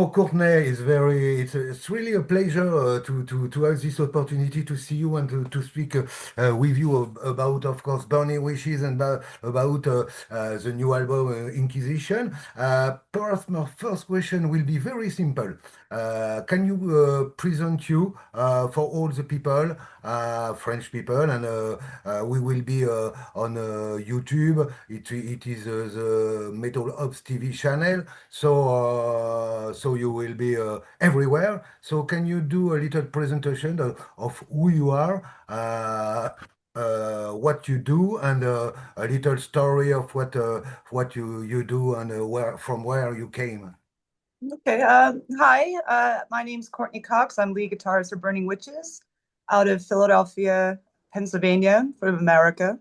Courtney, it's really a pleasure to have this opportunity to see you and to speak with you about, of course, Burning Wishes and about the new album Inquisition. Perhaps my first question will be very simple. Can you present you for all the people, French people, and we will be on YouTube. It is the Metal Ops TV channel. So you will be everywhere. So can you do a little presentation of who you are, what you do, and a little story of what you do and where you came? Okay. Hi. My name's Courtney Cox. I'm lead guitarist for Burning Witches out of Philadelphia, Pennsylvania, from America.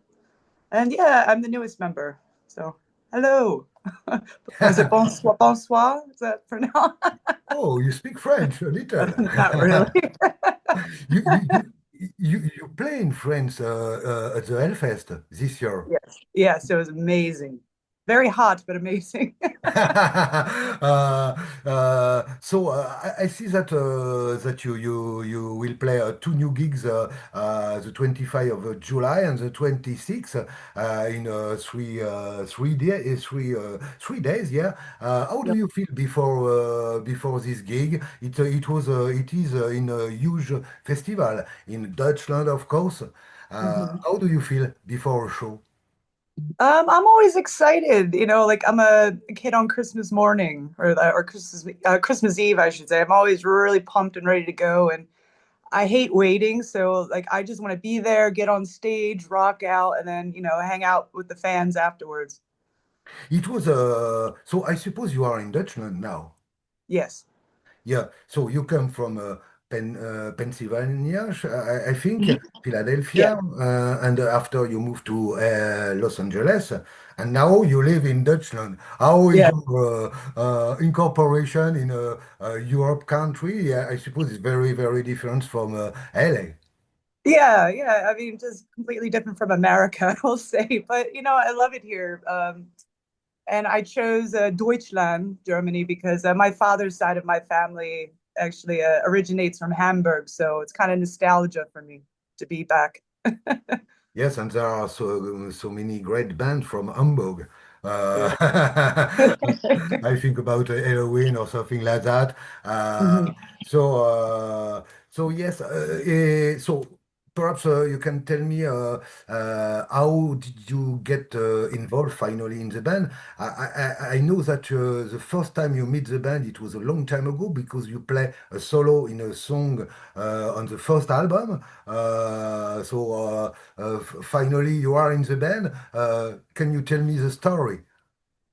And yeah, I'm the newest member. So hello. Was it bonsoir? Bonsoir? Is that for now? Oh, you speak French a little. Not really. You play in France at the Hellfest this year. Yes. Yes, it was amazing. Very hot, but amazing. I see that that you will play two new gigs, the 25th of July and the 26th, in 3 days. Yeah. How do Yep. you feel before this gig? It is in a huge festival in Deutschland, of course. Mhm. How do you feel before a show? I'm always excited, like I'm a kid on Christmas morning or Christmas Eve, I should say. I'm always really pumped and ready to go, and I hate waiting. So like I just want to be there, get on stage, rock out, and then hang out with the fans afterwards. It was so I suppose you are in Dutchland now. Yes. Yeah, so you come from Pennsylvania, I think, Mhm. Yeah. Philadelphia, and after you moved to Los Angeles, and now you live in Dutchland. How is Yeah. your incorporation in a Europe country? Yeah, I suppose it's very, very different from LA. Yeah, yeah. I mean, just completely different from America, I will say. But I love it here. And I chose Deutschland, Germany, because my father's side of my family actually originates from Hamburg, so it's kind of nostalgia for me to be back. Yes, and there are so many great bands from Hamburg. Yeah. I think about Halloween or something like that. Uh, Mhm. so, yes. So perhaps you can tell me how did you get involved finally in the band? I know that the first time you meet the band, it was a long time ago because you play a solo in a song on the first album. Finally, you are in the band. Can you tell me the story?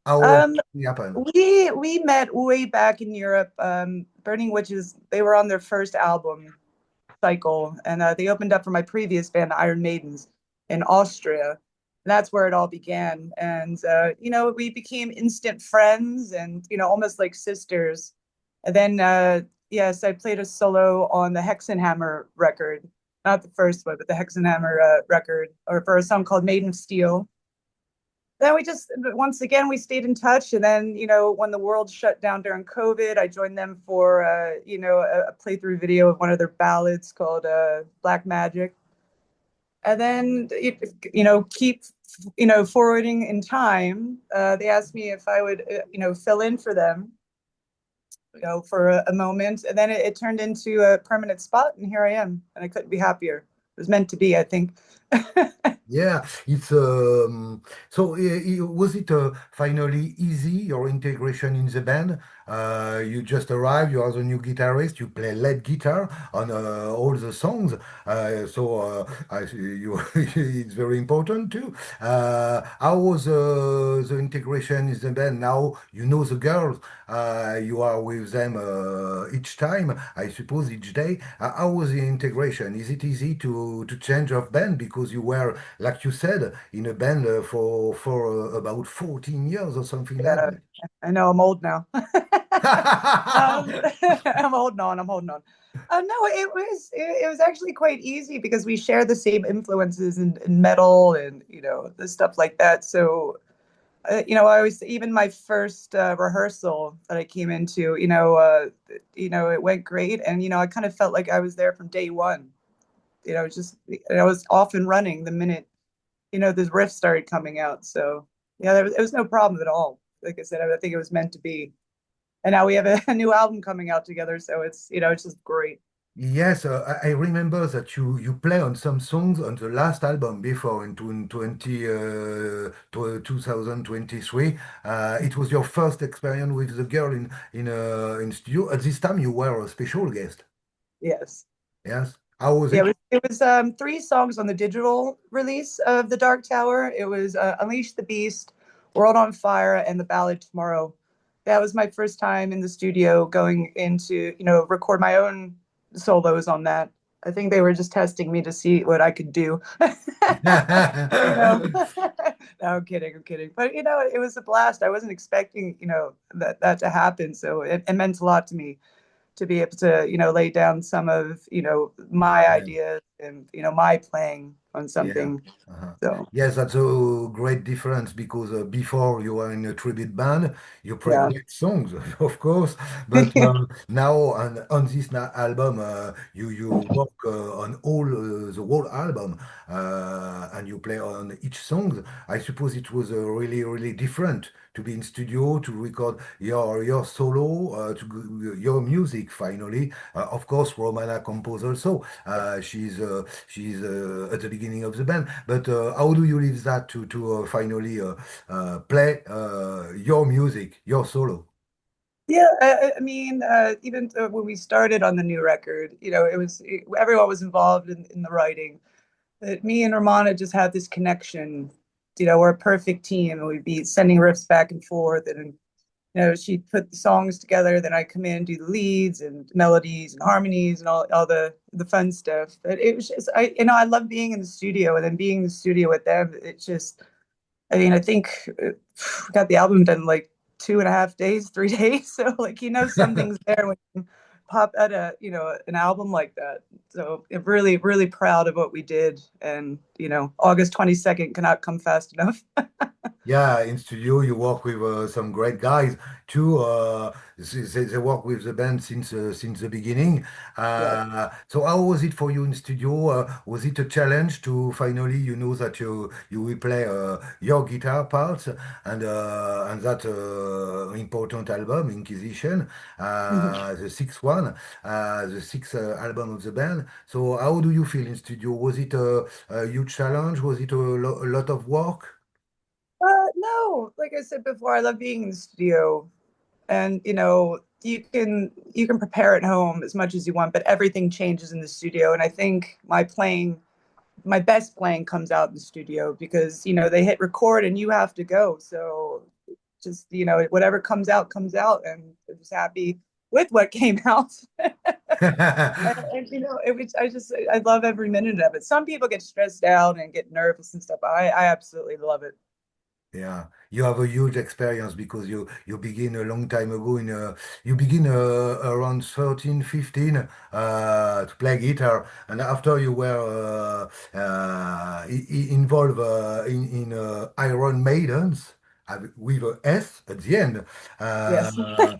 How Um, it happened? we met way back in Europe. Burning Witches, they were on their first album cycle, and they opened up for my previous band, the Iron Maidens, in Austria. And that's where it all began. And we became instant friends and almost like sisters. And then yes, I played a solo on the Hexenhammer record, not the first one, but the Hexenhammer record, or for a song called Maiden of Steel. Then we just once again we stayed in touch, and then when the world shut down during COVID, I joined them for a playthrough video of one of their ballads called Black Magic. And then keep forwarding in time. They asked me if I would fill in for them for a moment, and then it turned into a permanent spot, and here I am, and I couldn't be happier. It was meant to be, I think. Yeah, it's was it finally easy your integration in the band? You just arrived, you are the new guitarist, you play lead guitar on all the songs. It's very important too. How was the integration in the band? Now you know the girls, you are with them each time, I suppose each day. How was the integration? Is it easy to change of band because you were, like you said, in a band for about 14 years or something like Yeah, I know I'm old now. that? I'm holding on. I'm holding on. No, it was actually quite easy because we share the same influences in metal and the stuff like that. So I always, even my first rehearsal that I came into, it went great, and I kind of felt like I was there from day one. Just I was off and running the minute the riffs started coming out. So yeah, it was no problem at all. Like I said, I think it was meant to be. And now we have a new album coming out together, so it's just great. Yes, I remember that you play on some songs on the last album before in 2023. It was your first experience with the girl in studio. At this time, you were a special guest. Yes. Yes. How was Yeah, it? it was three songs on the digital release of The Dark Tower. It was Unleash the Beast, World on Fire, and The Ballad Tomorrow. That was my first time in the studio going into, record my own solos on that. I think they were just testing me to see what I could do. you know. No, I'm kidding, I'm kidding. But it was a blast. I wasn't expecting, that to happen. So it meant a lot to me to be able to, lay down some of, my Yeah. ideas and, my playing on Yeah. something. Uh-huh. So Yes, that's a great difference because before you were in a tribute band, you play yeah. great songs, of course. But now on this album, you work on all the whole album, and you play on each song. I suppose it was really different to be in studio to record your solo, your music. Finally, of course, Romana composed also. She's at the beginning of the band. But how do you leave that to finally play your music, your solo? Yeah, I mean, even when we started on the new record, everyone was involved in the writing. But me and Romana just had this connection. We're a perfect team, and we'd be sending riffs back and forth, and she'd put the songs together. Then I come in and do the leads and melodies and harmonies and all the fun stuff. But it was just I love being in the studio, and then being in the studio with them. It's just I mean, I think we got the album done in like 2.5 days, 3 days. So like something's there when you pop at an album like that. So I'm really proud of what we did, and August 22nd cannot come fast enough. Yeah, in studio you work with some great guys too. They work with the band since the beginning. Yeah. So how was it for you in studio? Was it a challenge to finally you know that you will play your guitar parts and that important album Inquisition, the sixth one, the sixth album of the band. So how do you feel in studio? Was it a huge challenge? Was it a lot of work? No, like I said before, I love being in the studio, and you can prepare at home as much as you want, but everything changes in the studio. And I think my best playing comes out in the studio because they hit record and you have to go. So just whatever comes out, and I'm just happy with what came out. And I love every minute of it. Some people get stressed out and get nervous and stuff. I absolutely love it. Yeah, you have a huge experience because you begin a long time ago you begin around 13, 15 to play guitar, and after you were involved in Iron Maidens with a S at the end. Yes. Uh,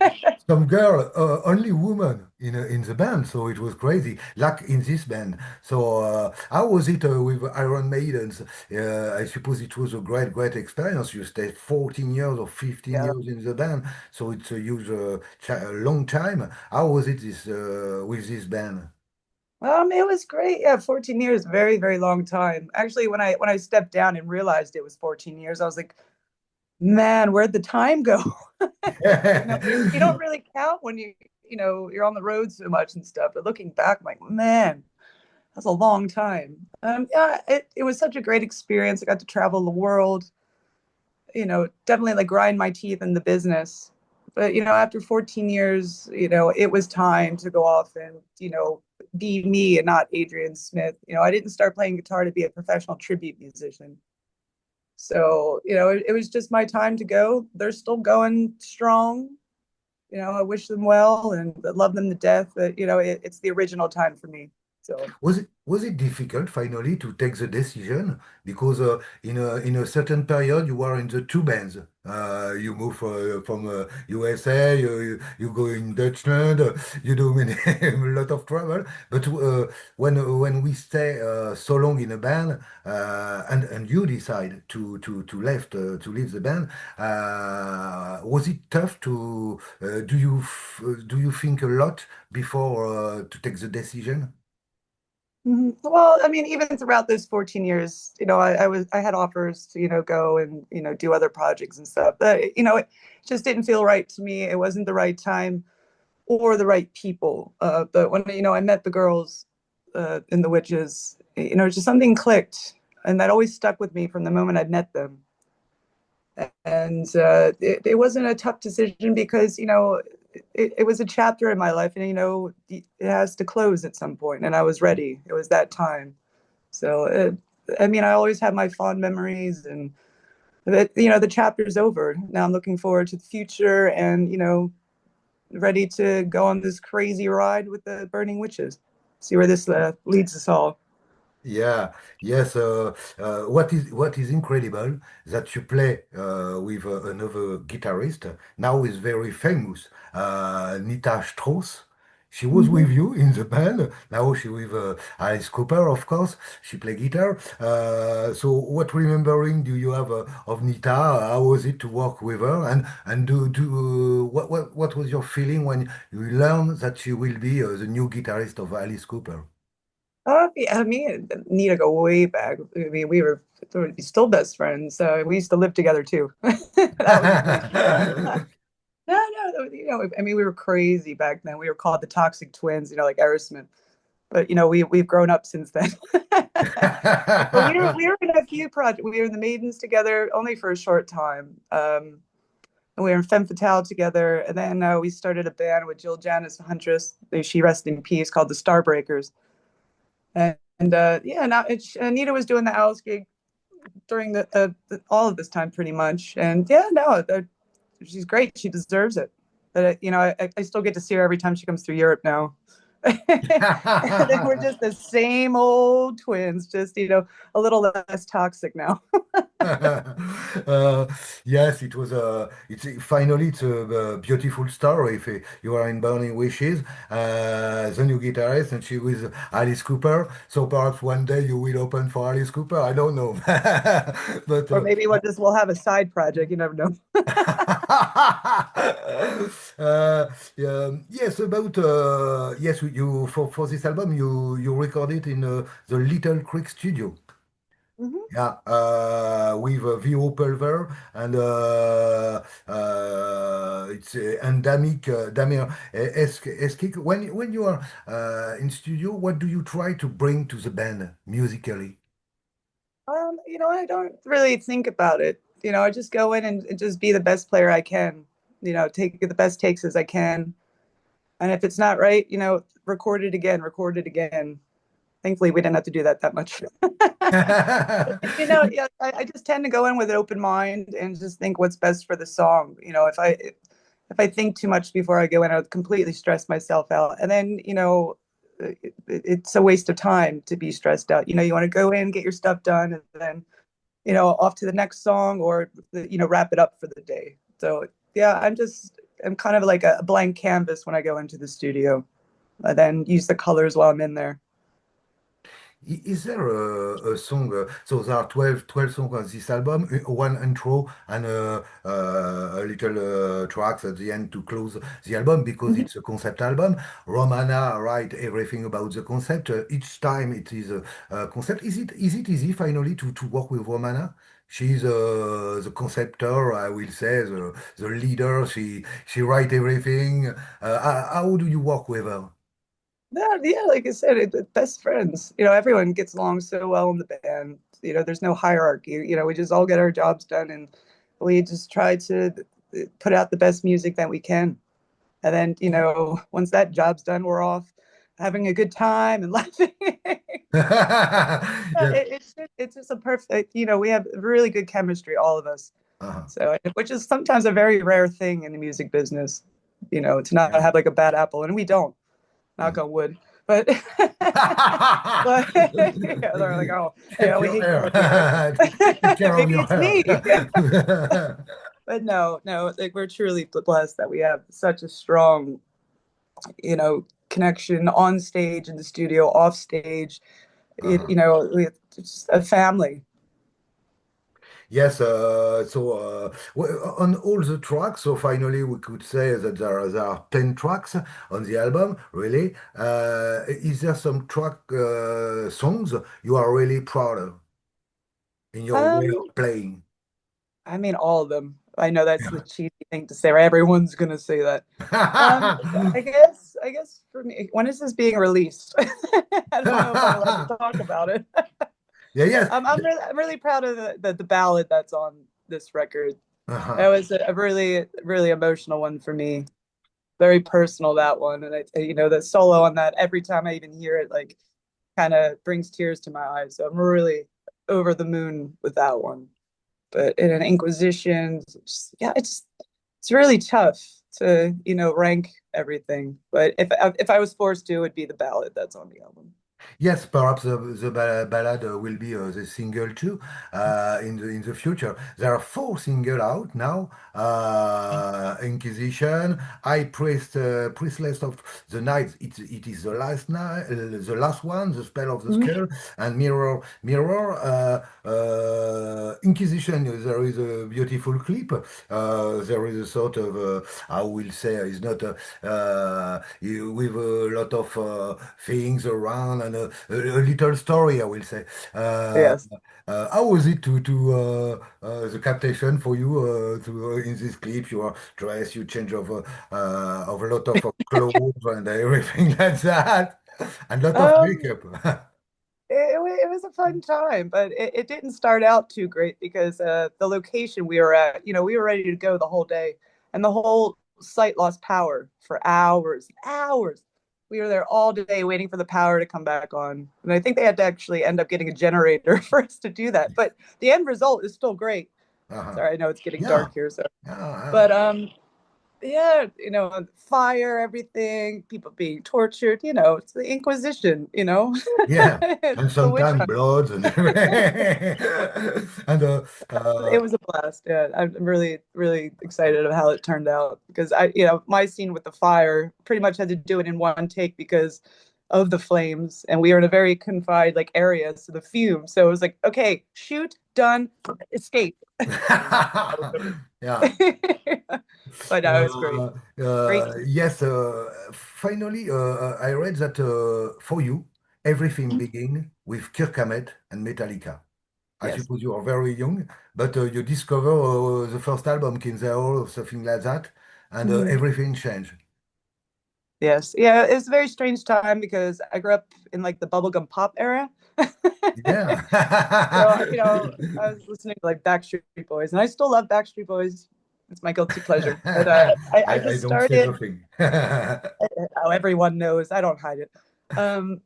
some girl, only woman in the band, so it was crazy. Like in this band. So how was it with Iron Maidens? I suppose it was a great experience. You stayed 14 years or 15 Yeah. years in the band, so it's a huge, a long time. How was it with this band? It was great. Yeah, 14 years, very long time. Actually, when I stepped down and realized it was 14 years, I was like, man, where'd the time go? You don't really count when you're on the road so much and stuff. But looking back, I'm like, man, that's a long time. Yeah, it was such a great experience. I got to travel the world, definitely like grind my teeth in the business. But after 14 years, it was time to go off and, be me and not Adrian Smith. I didn't start playing guitar to be a professional tribute musician. So, it was just my time to go. They're still going strong. I wish them well and love them to death. But, it's the original time for me. So. Was it difficult finally to take the decision? Because in a certain period you were in the two bands. You move from USA, you go in Deutschland, you do many, a lot of travel. But when we stay so long in a band, and you decide to leave the band, was it tough to do you think a lot before to take the decision? Well, I mean, even throughout those 14 years, I had offers to, go and, do other projects and stuff. But, it just didn't feel right to me. It wasn't the right time or the right people. But when, I met the girls in the Witches, just something clicked. And that always stuck with me from the moment I met them. And it wasn't a tough decision because, it was a chapter in my life, and it has to close at some point, and I was ready. It was that time. So I mean, I always have my fond memories, and the chapter's over. Now I'm looking forward to the future, and ready to go on this crazy ride with the Burning Witches. See where this leads us all. Yeah, yes. What is incredible that you play with another guitarist now is very famous, Nita Strauss. She was Mhm. with you in the band. Now she with Alice Cooper, of course. She play guitar. So, what remembering do you have of Nita? How was it to work with her? And what was your feeling when you learned that she will be the new guitarist of Alice Cooper? Yeah, me and Nita go way back. I mean, we were still best friends. We used to live together too. That was the thing. No, no, I mean, we were crazy back then. We were called the Toxic Twins, like Aerosmith. But we've grown up since then. But we were in a few projects. We were in the Maidens together only for a short time. And we were in Femme Fatale together. And then we started a band with Jill Janis, Huntress. She rested in peace, called the Starbreakers. And yeah, now Anita was doing the Alice gig during all of this time pretty much. And yeah, no, she's great. She deserves it. But I still get to see her every time she comes through Europe now. And then we're just the same old twins, just a little less toxic now. Uh, yes, it was it's finally it's a beautiful story. If you are in Burning Wishes, the new guitarist, and she was Alice Cooper. So perhaps one day you will open for Alice Cooper. I don't know, but Or maybe we'll have a side project. You never know. yes, about yes, you for this album you recorded in the Little Creek studio. Mhm. Yeah, with VO Pulver and it's endemic Damir Eskik. When you are in studio, what do you try to bring to the band musically? I don't really think about it. I just go in and just be the best player I can. Take the best takes as I can. And if it's not right, record it again, record it again. Thankfully, we didn't have to do that much. Yeah, I just tend to go in with an open mind and just think what's best for the song. If I think too much before I go in, I'll completely stress myself out. And then, it's a waste of time to be stressed out. You want to go in, get your stuff done, and then, off to the next song or, wrap it up for the day. So, yeah, I'm kind of like a blank canvas when I go into the studio. I then use the colors while I'm in there. Is there a song? So there are 12 songs on this album, one intro and a little tracks at the end to close the album because Mhm. it's a concept album. Romana write everything about the concept. Each time it is a concept. Is it easy finally to work with Romana? She's the conceptor, I will say, the leader. She write everything. How do you work with her? Yeah, yeah, like I said, best friends. Everyone gets along so well in the band. There's no hierarchy. We just all get our jobs done, and we just try to put out the best music that we can. And then, once that job's done, we're off having a good time and laughing. Yes. It's just a perfect. We have really good chemistry, all of us. Uh-huh. So, which is sometimes a very rare thing in the music business. To not Yeah. have like a bad apple, and we don't. Knock Uh-huh. on wood. but but yeah, they're like, oh, Check yeah, we your hate hair. Courtney here. Take care of Maybe your it's me. hair. But no, like we're truly blessed that we have such a strong, connection on stage in the studio, off stage. Uh-huh. It's just a family. Yes, on all the tracks, so finally we could say that there are 10 tracks on the album, really. Is there some songs you are really proud of in your way Um, of playing? I mean, all of them. I know that's the cheesy thing to say, right? Everyone's gonna say that. Um, I guess for me, when is this being released? I don't know if I'm allowed to talk about it. Yeah, yes. I'm really proud of the ballad that's on this record. That Uh-huh. was a really really emotional one for me. Very personal, that one, and the solo on that. Every time I even hear it, like, kind of brings tears to my eyes. So I'm really over the moon with that one. But in an Inquisition, yeah, it's really tough to rank everything. But if I was forced to, it would be the ballad that's on the album. Yes, perhaps the ballad will be the single too in the future. There are four singles out now. Inquisition, I Priest, Priestless of the Night. It is the last night, the last one, the Spell of the Mhm. Skull, and Mirror. Inquisition. There is a beautiful clip. There is a sort of I will say is not with a lot of things around and a little story, I will say. Uh, Yes. how was it to the captation for you in this clip? You are dressed, you change of a lot of clothes and everything like that, and lot of Um, makeup. it was a fun time, but it didn't start out too great because the location we were at, we were ready to go the whole day, and the whole site lost power for hours, hours. We were there all day waiting for the power to come back on, and I think they had to actually end up getting a generator for us to do that. But the end result is still great. Uh-huh. Sorry, I know it's getting Yeah, dark here, so yeah, but yeah, fire, everything, people being tortured, it's the Inquisition. yeah. It's And the witch sometimes hunt. blood and and It was a blast. Yeah, I'm really, really excited of how it turned out because my scene with the fire pretty much had to do it in one take because of the flames, and we were in a very confined like area, so the fumes. So it was like, okay, shoot, done, escape. yeah. But no, it was great. Great. Yes, finally, I read that for you, everything began with Kirk Hammett and Metallica. I Yes. suppose you are very young, but you discover the first album, Kinzel, or something like that, and Mhm. everything changed. Yes. Yeah, it's a very strange time because I grew up in like the bubblegum pop era. Yeah. So, I was listening to like Backstreet Boys, and I still love Backstreet Boys. It's my guilty pleasure. But I I just don't say started, nothing. how everyone knows, I don't hide it. Um,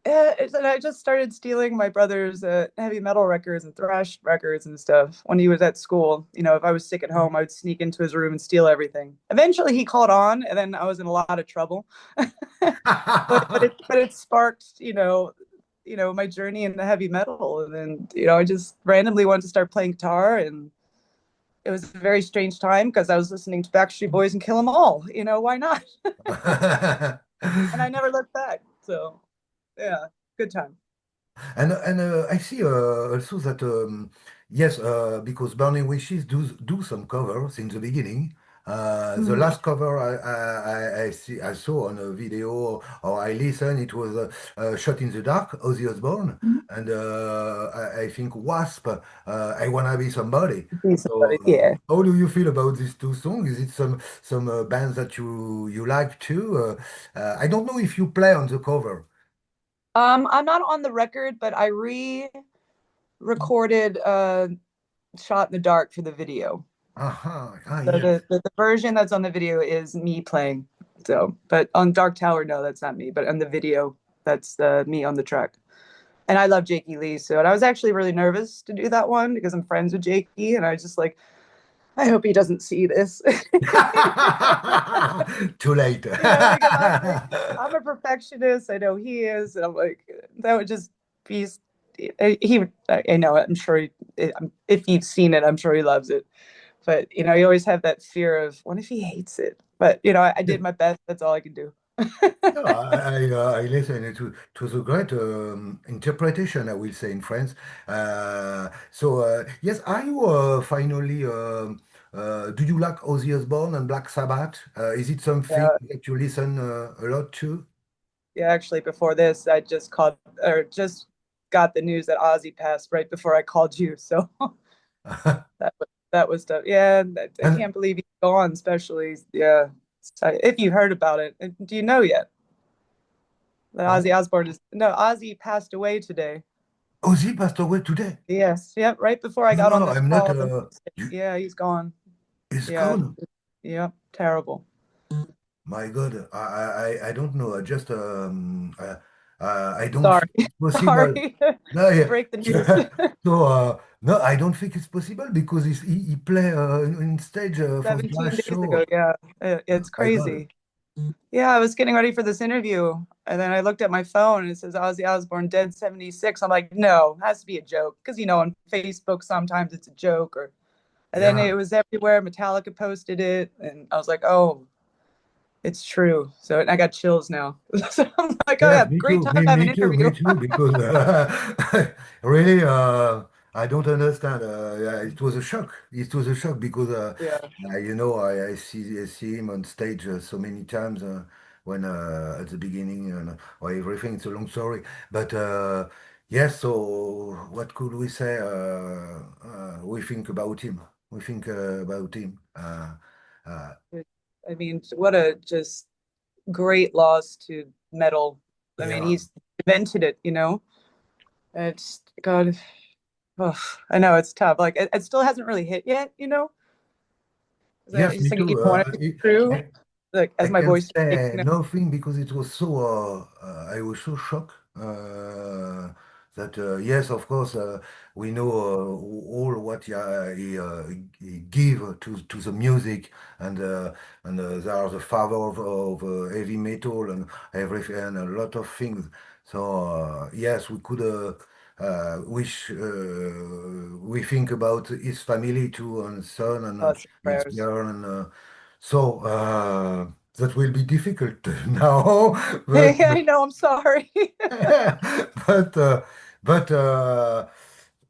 and I just started stealing my brother's heavy metal records and thrash records and stuff when he was at school. If I was sick at home, I would sneak into his room and steal everything. Eventually, he caught on, and then I was in a lot of trouble. But it sparked, my journey into heavy metal, and then I just randomly wanted to start playing guitar, and it was a very strange time because I was listening to Backstreet Boys and Kill 'Em All. Why not? And I never looked back. So yeah, good time. And I see also that yes, because Burning Wishes do some covers in the beginning. The Mhm. last cover I saw on a video or I listened, it was Shot in the Dark, Ozzy Osbourne, and I think Wasp, I Wanna Be Somebody. Be So, somebody, yeah. how do you feel about these two songs? Is it some bands that you like too? I don't know if you play on the cover. I'm not on the record, but I re-recorded "Shot in the Dark" for the video. Aha, ah, So yes. the version that's on the video is me playing. So, but on Dark Tower, no, that's not me. But on the video, that's me on the track. And I love Jakey Lee, so and I was actually really nervous to do that one because I'm friends with Jakey, and I just like I hope he doesn't see this. Too late. Yeah, because I'm like, I'm a perfectionist. I know he is, and I'm like, that would just be. He would. I know. I'm sure. If you've seen it, I'm sure he loves it. But you always have that fear of what if he hates it. But I did my best. That's all I can do. No, I listen to the great interpretation, I will say, in France. Yes, are you finally, do you like Ozzy Osbourne and Black Sabbath? Is it something Yeah, that you listen a lot to? yeah. Actually, before this, I just called or just got the news that Ozzy passed right before I called you. So that was tough. Yeah, I And can't believe he's gone. Especially, yeah. If you heard about it, do you know yet that Ozzy pardon? Osbourne is no Ozzy passed away today? Ozzy passed away today. Yes, yep. Right before I No, got no, on no, this I'm not. call, yeah, he's gone. It's Yeah, gone. yep. Terrible. My God, I don't know. I don't Sorry, think it's possible. sorry No, to yeah. break the news. So, no, I don't think it's possible because he play in stage for the 17 last days ago. show. Yeah, it's My God. crazy. Yeah, I was getting ready for this interview, and then I looked at my phone and it says Ozzy Osbourne dead 76. I'm like, no, it has to be a joke because on Facebook sometimes it's a joke or. And then Yeah. it was everywhere. Metallica posted it, and I was like, oh, it's true. So I got chills now. So I'm like, oh Yes, yeah, me great too. time to have an Me interview. too. Because really, I don't understand. Yeah, it was a shock. It was a shock because Yeah. I see him on stage so many times when at the beginning or everything. It's a long story, but yes. So what could we say? We think about him. We think about him. Uh, I mean, what a just great loss to metal. I mean, yeah. he's invented it. It's God. Oh, I know it's tough. Like it still hasn't really hit yet. 'Cause I Yes, just me think too. want it to be true. Like I as my can voice say nothing because it was so I was so shocked that yes, of course, we know all what he give to the music and they are the father of heavy metal and everything and a lot of things. So yes, we could wish we think about his family too and son and thoughts and his prayers. girl and. So that will be difficult now, but I know. I'm sorry. but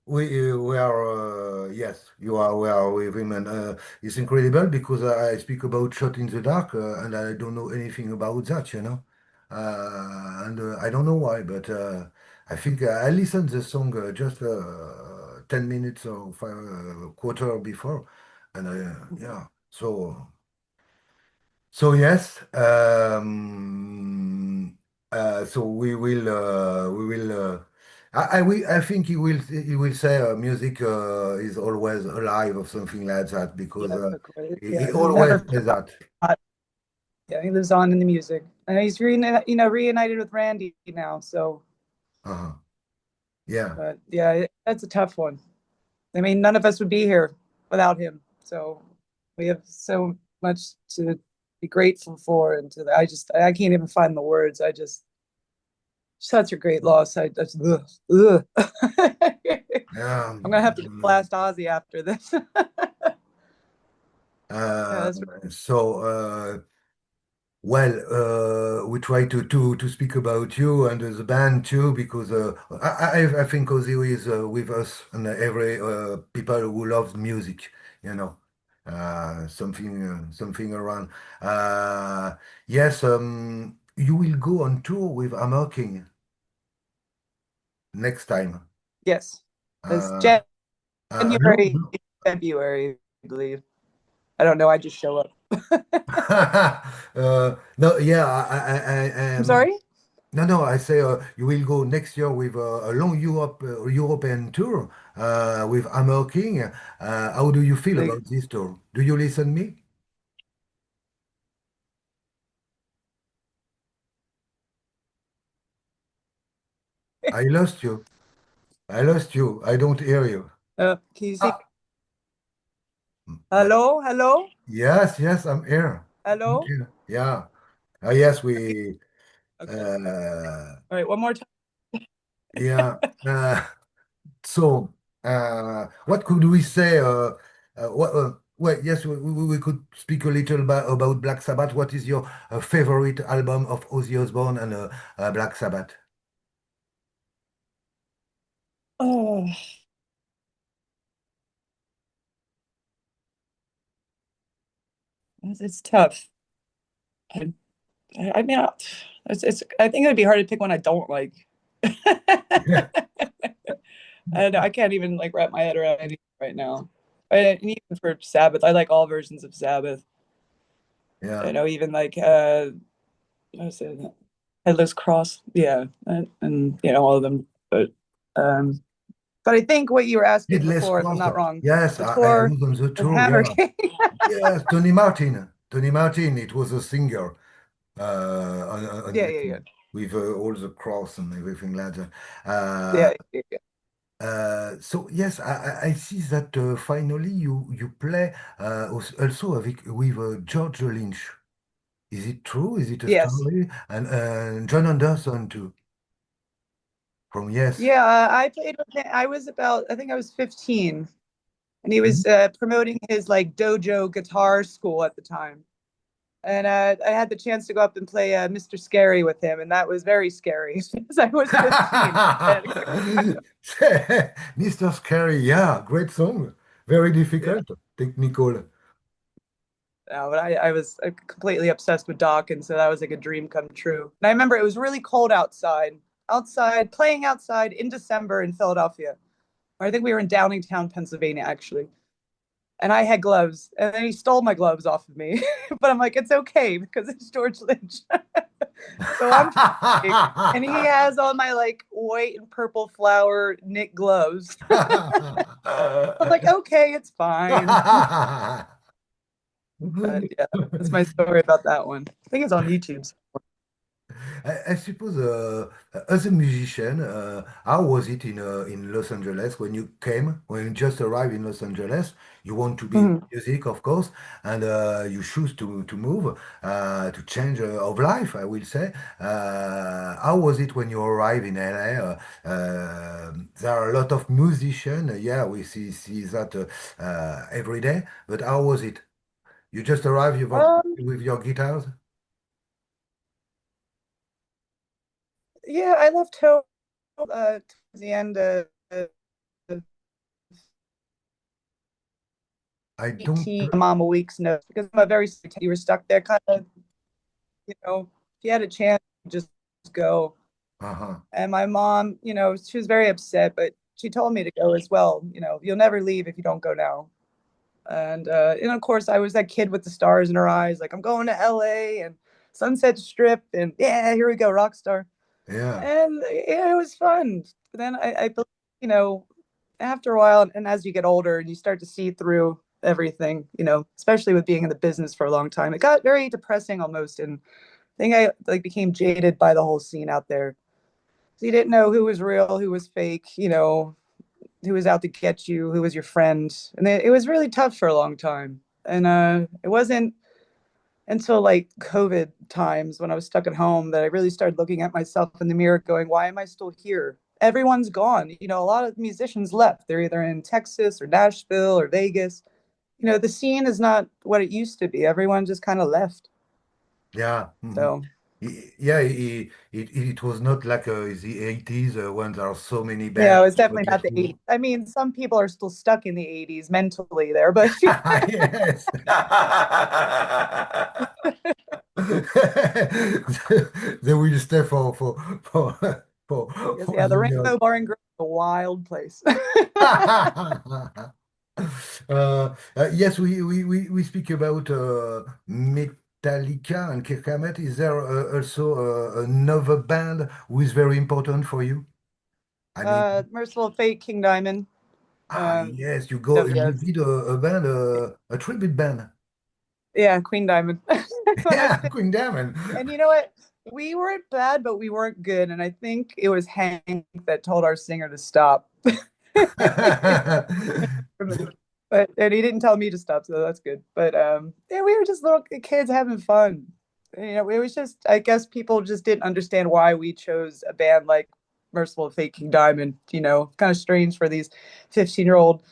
we are yes, you are we are with him, and it's incredible because I speak about Shot in the Dark, and I don't know anything about that. And I don't know why, but I think I listened the song just 10 minutes or quarter before, and yeah, so. So yes, so I think he will say music is always alive or something like that because Yeah, of course. he Yeah, always never says that. forgot. Yeah, he lives on in the music. And he's reunited with Randy now. So, Uh-huh. Yeah. but yeah, that's a tough one. I mean, none of us would be here without him. So we have so much to be grateful for, and I can't even find the words. I just such a great loss. I just ugh. Yeah. I'm gonna have to blast Ozzy after this. Yeah, Uh, that's so we try to speak about you and the band too because I think Ozzy is with us and every people who loves music, you know, something around. Uh, yes, you will go on tour with Hammer King next time. yes. It's Uh, January, alone? February, I believe. I don't know. I just show up. No, yeah, I I'm am. sorry. No, no, I say you will go next year with a long European tour with Hammer King. How do you feel Like, about this tour? Do you listen me? I lost you. I lost you. I don't hear you. can you see? Ah, Hello, hello, Yes, yes, I'm here. I'm hello. here. Yeah. Yes, Okay, we. okay. Uh, All right, one more time. yeah. So, what could we say? Well, yes, we could speak a little about Black Sabbath. What is your favorite album of Ozzy Osbourne and Black Sabbath? Oh, it's tough. I, I mean, it's. I think it'd be hard to pick one I don't like. And I can't even like wrap my head around anything right now. And even for Sabbath, I like all versions of Sabbath. Yeah. You know, even like what was it? Headless Cross, yeah, and you know all of them. But I think what you were asking Headless before, if I'm Cross. not wrong, Yes, the I tour was on the with tour. Hammer Yeah. King. Yes, Tony Martin. Tony Martin, it was a singer Yeah, yeah, yeah, with all the cross and everything like that. yeah, yeah, yeah. So yes, I see that finally you play also with George Lynch. Is it true? Is it a Yes, story? And John Anderson too, from Yes. yeah. I played with him. I was about, I think I was 15, and he Mhm. was promoting his like dojo guitar school at the time. And I had the chance to go up and play Mr. Scary with him, and that was very scary because I was 15. And Mr. Scary, yeah, great song. Very yeah, difficult, technical. no, but I was completely obsessed with Doc, and so that was like a dream come true. And I remember it was really cold outside, playing outside in December in Philadelphia. Or I think we were in Downingtown, Pennsylvania, actually. And I had gloves, and then he stole my gloves off of me. But I'm like, it's okay because it's George Lynch. So I'm playing, and he has on my like white and purple flower knit gloves. I'm like, okay, it's fine. But yeah, that's my story about that one. I think it's on YouTube. I suppose as a musician, how was it in Los Angeles when you came, when you just arrived in Los Angeles? You want to be in Mhm. music, of course, and you choose to move, to change of life, I will say. How was it when you arrived in LA? There are a lot of musicians. Yeah, we see that every day. But how was it? You just arrived Um, with your guitars? yeah, I left home towards the end of uh, I don't. 18, mom a week's notice because I'm a very you were stuck there kind of, you know, if you had a chance, just go. Uh-huh. And my mom, you know, she was very upset, but she told me to go as well. You know, you'll never leave if you don't go now. And of course, I was that kid with the stars in her eyes, like I'm going to LA and Sunset Strip, and yeah, here we go, rock star. Yeah. And yeah, it was fun. But then you know, after a while, and as you get older and you start to see through everything, you know, especially with being in the business for a long time, it got very depressing almost. And I think I like became jaded by the whole scene out there. So you didn't know who was real, who was fake, you know, who was out to get you, who was your friend. And it was really tough for a long time. And it wasn't until like COVID times when I was stuck at home that I really started looking at myself in the mirror going, why am I still here? Everyone's gone. You know, a lot of musicians left. They're either in Texas or Nashville or Vegas. You know, the scene is not what it used to be. Everyone just kind of left. Yeah. So, Yeah, it was not like the 80s when there are so many yeah, bands it was to definitely not get the through. 80s. I mean, some people are still stuck in the 80s mentally there, but Yes. They will stay yes, for yeah, the years. Rainbow Bar and Grill is a wild place. Yes, we speak about Metallica and Kirk Hammett. Is there also another band who is very important for you? I mean, Merciful Fate, King Diamond. yes, you Yes. did a band, a tribute band. Yeah, Queen Diamond. When I was Yeah, 15. Queen Diamond. And you know what? We weren't bad, but we weren't good. And I think it was Hank that told our singer to stop. But But and he didn't tell me to stop, so that's good. But yeah, we were just little kids having fun. You know, it was just I guess people just didn't understand why we chose a band like Merciful Fate King Diamond, you know, kind of strange for these 15-year-old,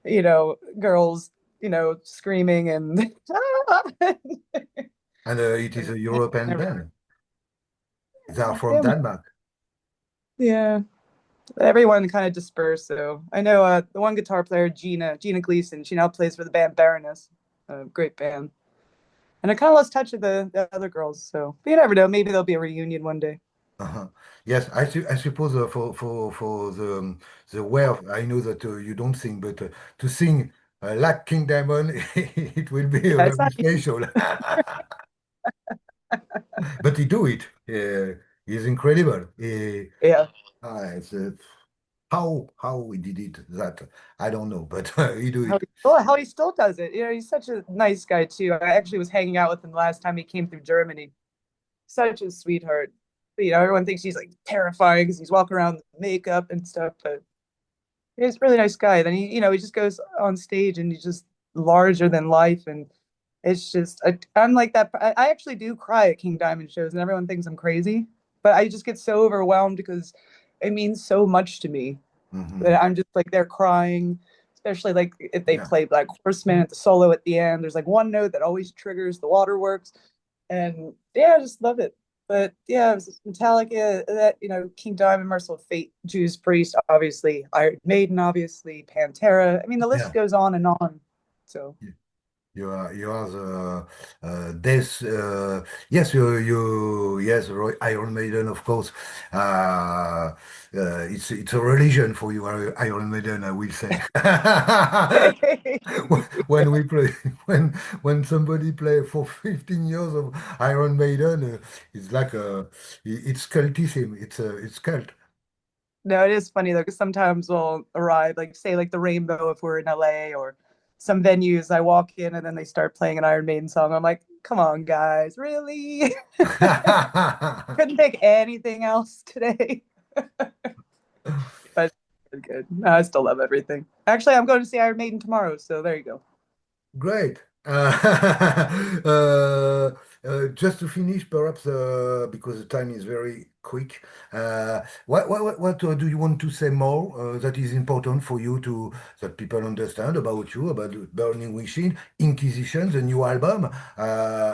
you know, girls, you know, screaming and And it is a European never, band. They are from yeah, Denmark. yeah. Everyone kind of dispersed though. I know the one guitar player, Gina Gleason, she now plays for the band Baroness, a great band. And I kind of lost touch with the other girls. So, but you never know. Maybe there'll be a reunion one day. Uh-huh. Yes, I suppose for the way of I know that you don't sing, but to sing like King Diamond, it will be Yeah, it's very not. special. But he do it. He's incredible. Yeah. It's, how he did it that I don't know, but he do it. How he still does it. You know, he's such a nice guy too. I actually was hanging out with him the last time he came through Germany. Such a sweetheart. But, you know, everyone thinks he's like terrifying because he's walking around with makeup and stuff, but he's a really nice guy. Then he, you know, he just goes on stage and he's just larger than life, and it's just I'm like that. I actually do cry at King Diamond shows, and everyone thinks I'm crazy, but I just get so overwhelmed because it means so much to me Hmm. that I'm just like they're crying, especially like if they Yeah. play Black Horseman at the solo at the end. There's like one note that always triggers the waterworks, and yeah, I just love it. But yeah, it was Metallica, that you know, King Diamond, Merciful Fate, Judas Priest, obviously, Iron Maiden, obviously, Pantera. I mean, the list Yeah. goes on and on. So You are the this yes yes Iron Maiden, of course. It's a religion for you, Iron Maiden, I will say. When we play when somebody play for 15 years of Iron Maiden, it's like it's cultism. It's cult. no, it is funny though, because sometimes we'll arrive, like say like the Rainbow if we're in LA or some venues. I walk in and then they start playing an Iron Maiden song. I'm like, come on, guys, really? Couldn't pick anything else today. But good. No, I still love everything. Actually, I'm going to see Iron Maiden tomorrow, so there you go. Great. Just to finish, perhaps because the time is very quick, what do you want to say more that is important for you to that people understand about you, about Burning Wishing, Inquisition, the new album,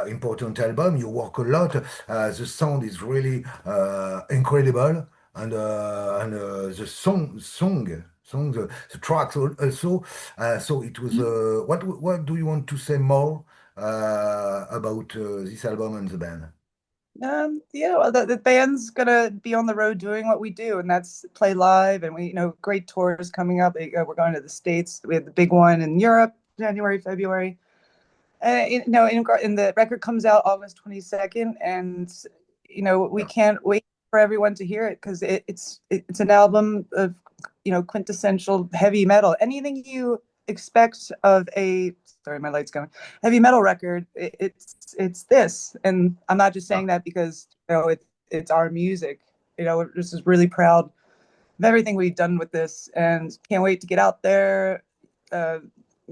important album. You work a lot. The sound is really incredible, and the song, the tracks also. So it was. What do you want to say more about this album and the band? Yeah, well, the band's gonna be on the road doing what we do, and that's play live. And we, you know, great tours coming up. We're going to the States. We have the big one in Europe, January, February. You know, and the record comes out August 22nd, and you know, we Yeah. can't wait for everyone to hear it because it's an album of, you know, quintessential heavy metal. Anything you expect of a, sorry, my light's going, heavy metal record, it's this. And I'm not just Yeah. saying that because, you know, it's our music. You know, we're just really proud of everything we've done with this, and can't wait to get out there. Uh,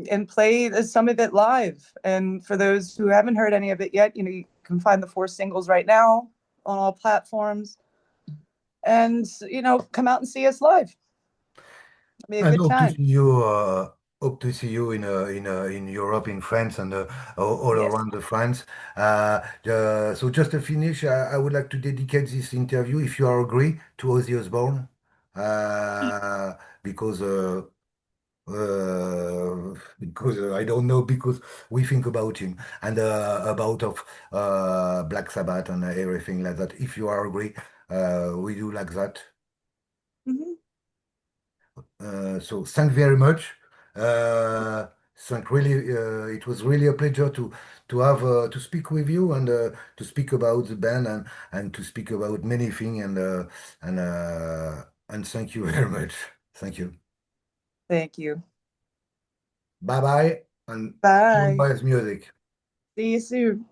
and play some of it live. And for those who haven't heard any of it yet, you know, you can find the 4 singles right now on all platforms. And you know, come out and see us live. It'll be a And good time. hope to see you in Europe, in France, and all Yes. around the France. So just to finish, I would like to dedicate this interview, if you are agree, to Ozzy Osbourne, because. I don't know, because we think about him and about of Black Sabbath and everything like that. If you are agree, we do like that. Mm-hmm. So thank very much. Thank really, it was really a pleasure to have to speak with you and to speak about the band and to speak about many things and thank you very much. Thank you. Thank you. Bye bye and Bye. goodbye music. See you soon.